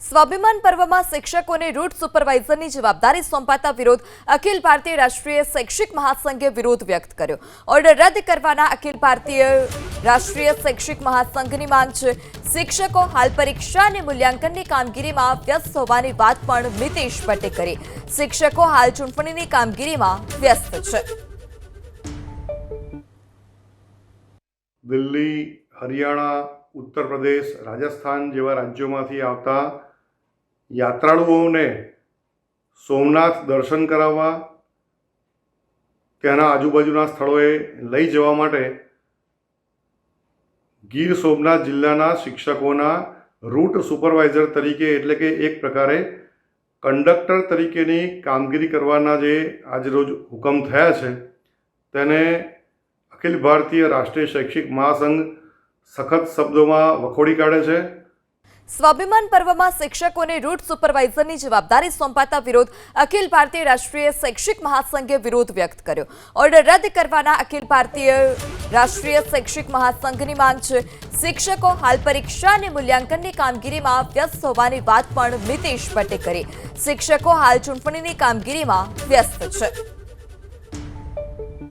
સ્વાભિમાન પર્વમાં શિક્ષકોને રૂટ સુપરવાઇઝરની જવાબદારી સોંપાતા વિરોધ અખિલ ભારતીય રાષ્ટ્રીય શૈક્ષિક મહાસંઘે વિરોધ વ્યક્ત કર્યો। ઓર્ડર રદ કરવાના અખિલ ભારતીય રાષ્ટ્રીય શૈક્ષિક મહાસંઘની માંગ છે। શિક્ષકો હાલ પરીક્ષા અને મૂલ્યાંકનની કામગીરીમાં વ્યસ્ત હોવાની વાત પણ મિતેશ ભટ્ટે કરી। શિક્ષકો હાલ ચૂંટણીની કામગીરીમાં વ્યસ્ત છે। દિલ્હી, હરિયાણા, ઉત્તર પ્રદેશ, રાજસ્થાન જેવા રાજ્યોમાંથી આવતા યાત્રાળુઓને સોમનાથ દર્શન કરાવવા ત્યાંના આજુબાજુના સ્થળોએ લઈ જવા માટે ગીર સોમનાથ જિલ્લાના શિક્ષકોના રૂટ સુપરવાઇઝર તરીકે એટલે કે એક પ્રકારે કંડક્ટર તરીકેની કામગીરી કરવાના જે આજરોજ હુકમ થયા છે તેને અખિલ ભારતીય રાષ્ટ્રીય શૈક્ષિક મહાસંઘ સખત શબ્દોમાં વખોડી કાઢે છે। સ્વાભિમાન પર્વમાં શિક્ષકોને રૂટ સુપરવાઇઝરની જવાબદારી સોંપાતા વિરોધ અખિલ ભારતીય રાષ્ટ્રીય શૈક્ષિક મહાસંઘે વિરોધ વ્યક્ત કર્યો। ઓર્ડર રદ કરવાના અખિલ ભારતીય રાષ્ટ્રીય શૈક્ષિક મહાસંઘની માંગ છે। શિક્ષકો હાલ પરીક્ષા અને મૂલ્યાંકનની કામગીરીમાં વ્યસ્ત હોવાની વાત પણ મિતેશ ભટ્ટે કરી। શિક્ષકો હાલ ચૂંટણીની કામગીરીમાં વ્યસ્ત છે।